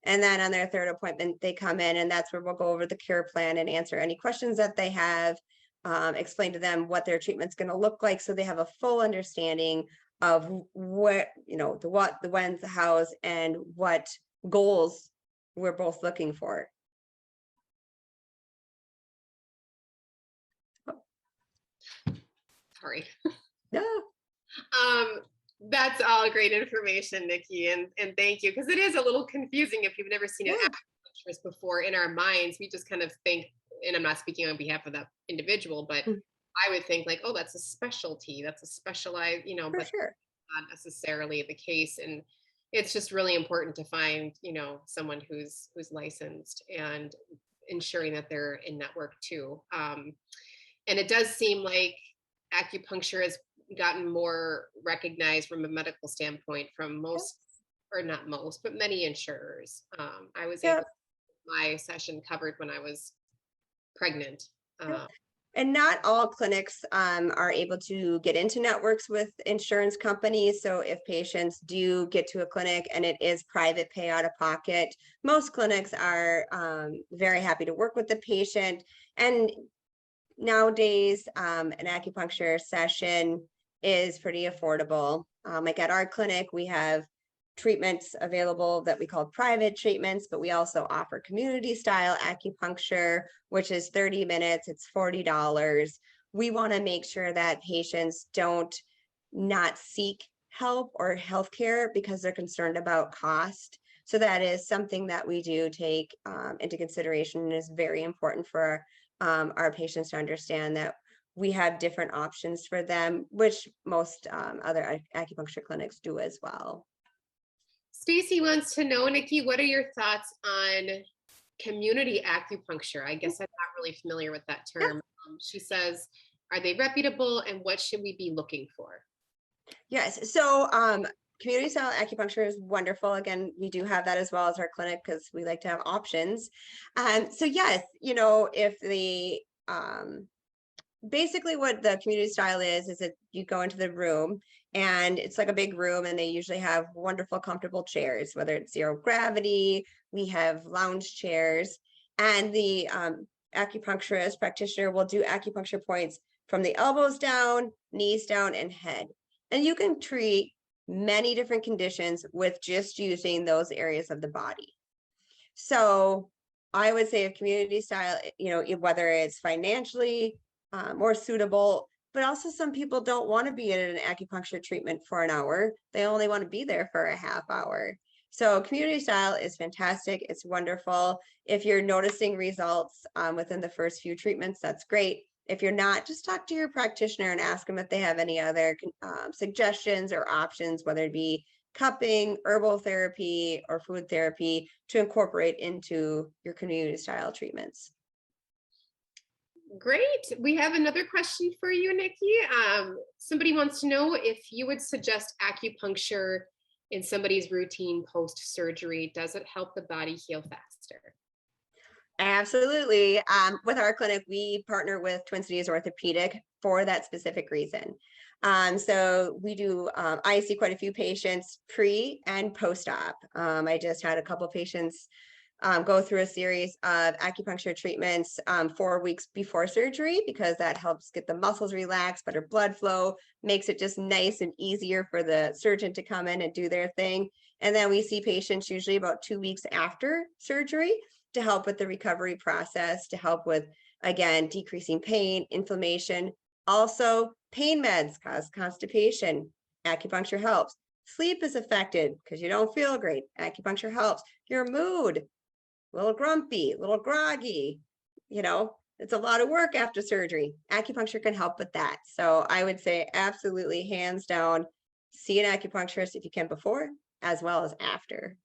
And then on their third appointment, they come in, and that's where we'll go over the care plan and answer any questions that they have, explain to them what their treatment's going to look like, so they have a full understanding of what, the what, the when's, the hows, and what goals we're both looking for. Sorry. Yeah. That's all great information, Nikki, and thank you, because it is a little confusing if you've never seen an acupuncturist before. In our minds, we just kind of think, and I'm not speaking on behalf of that individual, but I would think like, oh, that's a specialty, that's a specialized, For but sure. not necessarily the case. And it's just really important to find, someone who's licensed and ensuring that they're in network too. And it does seem like acupuncture has gotten more recognized from a medical standpoint from most, or not most, but many insurers. I was able to get my session covered when I was pregnant. And not all clinics are able to get into networks with insurance companies. So if patients do get to a clinic and it is private pay out of pocket, most clinics are very happy to work with the patient. And nowadays, an acupuncture session is pretty affordable. Like at our clinic, we have treatments available that we call private treatments, but we also offer community style acupuncture, which is 30 minutes, it's $40. We want to make sure that patients don't not seek help or healthcare because they're concerned about cost. So that is something that we do take into consideration, and is very important for our patients to understand that we have different options for them, which most other acupuncture clinics do as well. Stacy wants to know, Nikki, what are your thoughts on community acupuncture? I guess I'm not really familiar with that term. She says, are they reputable, and what should we be looking for? Yes, so community style acupuncture is wonderful. Again, we do have that as well as our clinic, because we like to have options. So yes, if the basically what the community style is that you go into the room, and it's like a big room, and they usually have wonderful, comfortable chairs, whether it's zero gravity, we have lounge chairs, and the acupuncturist practitioner will do acupuncture points from the elbows down, knees down, and head. And you can treat many different conditions with just using those areas of the body. So I would say if community style, whether it's financially more suitable, but also some people don't want to be in an acupuncture treatment for an hour. They only want to be there for a half hour. So community style is fantastic. It's wonderful. If you're noticing results within the first few treatments, that's great. If you're not, just talk to your practitioner and ask them if they have any other suggestions or options, whether it be cupping, herbal therapy, or food therapy to incorporate into your community style treatments. Great. We have another question for you, Nikki. Somebody wants to know if you would suggest acupuncture in somebody's routine post-surgery. Does it help the body heal faster? Absolutely. With our clinic, we partner with Twin Cities Orthopedic for that specific reason. So we do, I see quite a few patients pre and post-op. I just had a couple patients go through a series of acupuncture treatments 4 weeks before surgery, because that helps get the muscles relaxed, better blood flow, makes it just nice and easier for the surgeon to come in and do their thing. And then we see patients usually about 2 weeks after surgery to help with the recovery process, to help with, again, decreasing pain, inflammation. Also, pain meds cause constipation. Acupuncture helps. Sleep is affected because you don't feel great. Acupuncture helps. Your mood, a little grumpy, a little groggy, it's a lot of work after surgery. Acupuncture can help with that. So I would say absolutely, hands down, see an acupuncturist if you can before as well as after.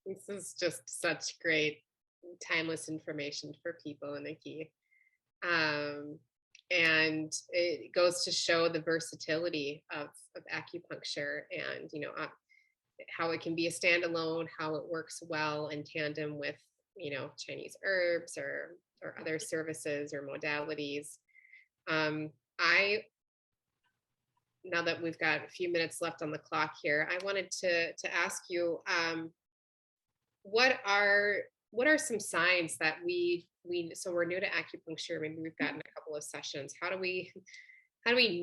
This is just such great, timeless information for people, Nikki. And it goes to show the versatility of acupuncture, and how it can be a standalone, how it works well in tandem with Chinese herbs or other services or modalities. I Now that we've got a few minutes left on the clock here, I wanted to ask you, what are some signs that so we're new to acupuncture, maybe we've gotten a couple of sessions. How do we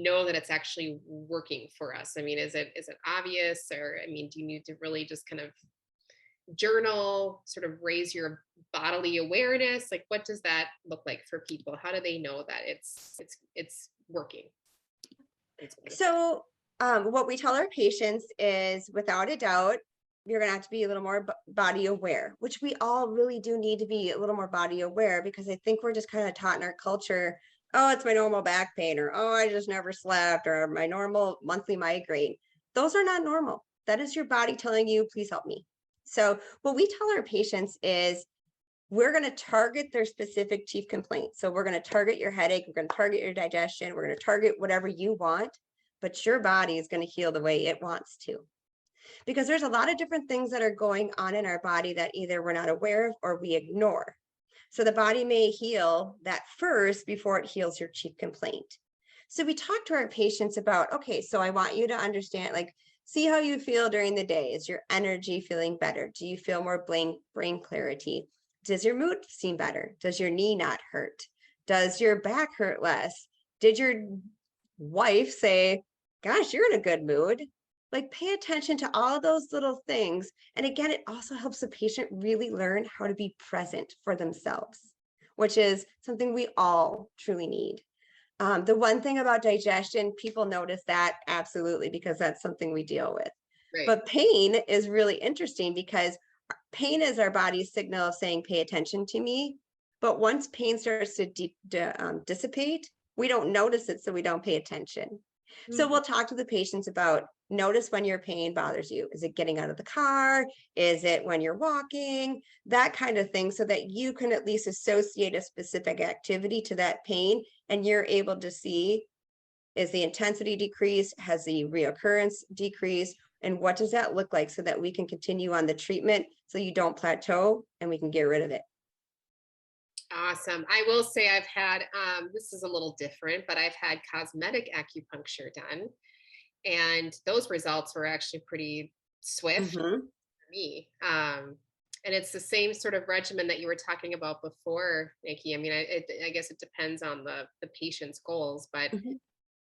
know that it's actually working for us? I mean, is it obvious, or do you need to really just kind of journal, sort of raise your bodily awareness? Like, what does that look like for people? How do they know that it's working? So what we tell our patients is, without a doubt, you're going to have to be a little more body aware, which we all really do need to be a little more body aware, because I think we're just kind of taught in our culture, oh, it's my normal back pain, or, oh, I just never slept, or my normal monthly migraine. Those are not normal. That is your body telling you, please help me. So what we tell our patients is, we're going to target their specific chief complaint. So we're going to target your headache. We're going to target your digestion. We're going to target whatever you want, but your body is going to heal the way it wants to. Because there's a lot of different things that are going on in our body that either we're not aware of or we ignore. So the body may heal that first before it heals your chief complaint. So we talk to our patients about, okay, so I want you to understand, like, see how you feel during the day. Is your energy feeling better? Do you feel more brain clarity? Does your mood seem better? Does your knee not hurt? Does your back hurt less? Did your wife say, gosh, you're in a good mood? Like, pay attention to all those little things. And again, it also helps the patient really learn how to be present for themselves, which is something we all truly need. The one thing about digestion, people notice that absolutely, because that's something we deal with. Right. But pain is really interesting, because pain is our body's signal of saying, pay attention to me. But once pain starts to dissipate, we don't notice it, so we don't pay attention. Mm-hmm. So we'll talk to the patients about, notice when your pain bothers you. Is it getting out of the car? Is it when you're walking? That kind of thing, so that you can at least associate a specific activity to that pain, and you're able to see, is the intensity decreased? Has the reoccurrence decreased? And what does that look like, so that we can continue on the treatment so you don't plateau and we can get rid of it? Awesome. I will say I've had, this is a little different, but I've had cosmetic acupuncture done, and those results were actually pretty swift for me. And it's the same sort of regimen that you were talking about before, Nikki. I mean, I guess it depends on the patient's goals, but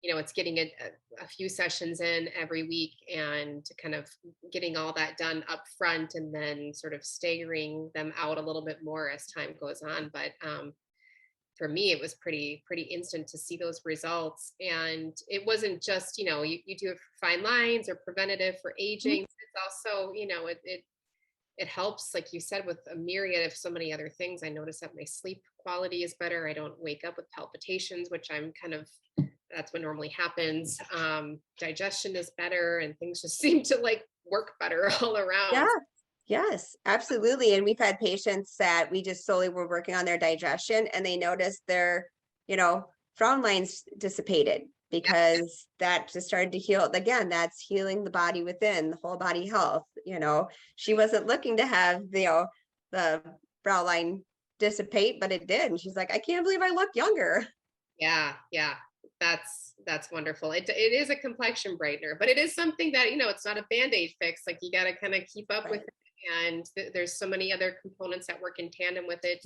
it's getting a few sessions in every week, and kind of getting all that done up front, and then sort of staggering them out a little bit more as time goes on. But for me, it was pretty instant to see those results. And it wasn't just, you do it for fine lines or preventative for aging. It's also, it helps, like you said, with a myriad of so many other things. I notice that my sleep quality is better. I don't wake up with palpitations, which I'm kind of that's what normally happens. Digestion is better and things just seem to like work better all Yeah. around. Yes, absolutely. And we've had patients that we just solely were working on their digestion and they noticed their, frown lines dissipated Yeah. because that just started to heal. Again, that's healing the body within, the whole body health. She wasn't looking to have, the brow line dissipate, but it did. And she's like, I can't believe I look younger. Yeah, yeah. That's wonderful. It is a complexion brightener, but it is something that, it's not a band-aid fix. Like you got to kind of keep up with Right. it. And there's so many other components that work in tandem with it.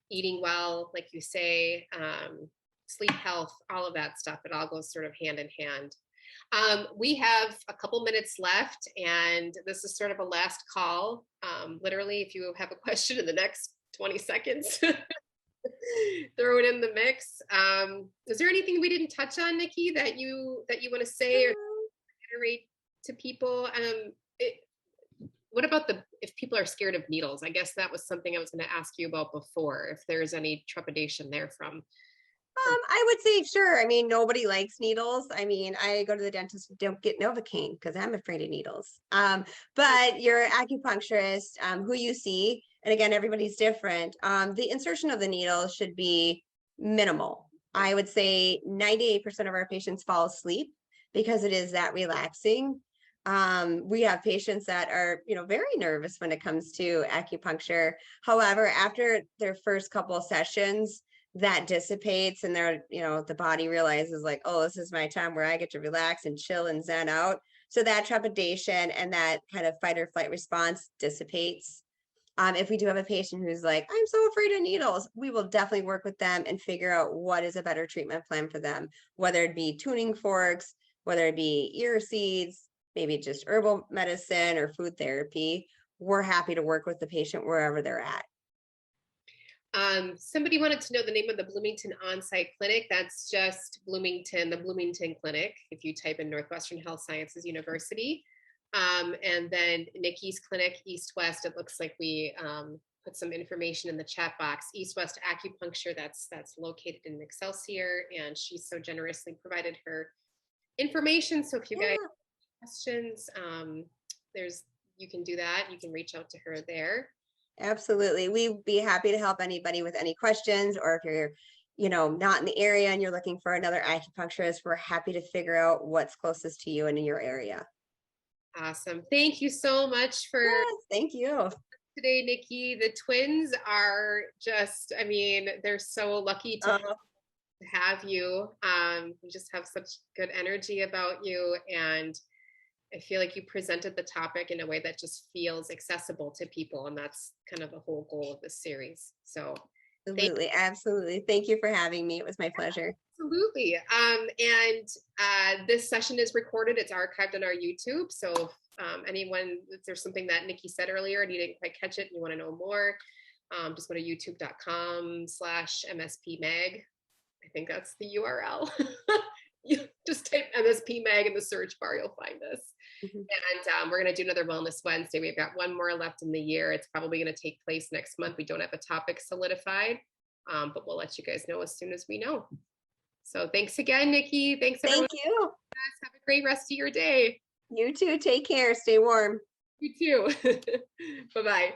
Eating well, like you say, sleep health, all of that stuff. It all goes sort of hand in hand. We have a couple minutes left, and this is sort of a last call. Literally, if you have a question in the next 20 seconds, throw it in the mix. Is there anything we didn't touch on, Nikki, that you want to say or reiterate to people? What about if people are scared of needles? I guess that was something I was going to ask you about before, if there's any trepidation there from. I would say, sure. I mean, nobody likes needles. I mean, I go to the dentist, don't get Novocaine because I'm afraid of needles. But your acupuncturist, who you see, and again, everybody's different. The insertion of the needle should be minimal. I would say 98% of our patients fall asleep because it is that relaxing. We have patients that are, very nervous when it comes to acupuncture. However, after their first couple of sessions, that dissipates and the body realizes like, oh, this is my time where I get to relax and chill and zen out. So that trepidation and that kind of fight or flight response dissipates. If we do have a patient who's like, I'm so afraid of needles, we will definitely work with them and figure out what is a better treatment plan for them, whether it be tuning forks, whether it be ear seeds, maybe just herbal medicine or food therapy. We're happy to work with the patient wherever they're at. Somebody wanted to know the name of the Bloomington on-site clinic. That's just Bloomington, the Bloomington Clinic, if you type in Northwestern Health Sciences University. And then Nikki's clinic, East West, it looks like we put some information in the chat box. East West Acupuncture, that's located in Excelsior, and she so generously provided her information. So if you guys have questions, you can do that. You can reach out to her there. Absolutely. We'd be happy to help anybody with any questions, or if you're, not in the area and you're looking for another acupuncturist, we're happy to figure out what's closest to you and in your area. Awesome. Thank you so much for thank you today, Nikki. The twins are just, they're so lucky to have you. You just have such good energy about you, and I feel like you presented the topic in a way that just feels accessible to people, and that's kind of the whole goal of this series. So absolutely. Thank you for having me. It was my pleasure. Absolutely. And this session is recorded. It's archived on our YouTube. So if there's something that Nikki said earlier and you didn't quite catch it and you want to know more, just go to youtube.com/MSPmag. I think that's the URL. You just type MSP Mag in the search bar, you'll find us. Mm-hmm. And we're going to do another Wellness Wednesday. We've got one more left in the year. It's probably going to take place next month. We don't have a topic solidified, but we'll let you guys know as soon as we know. So thanks again, Nikki. Thanks, everyone. Thank you. Have a great rest of your day. You too. Take care. Stay warm. You too. Bye-bye.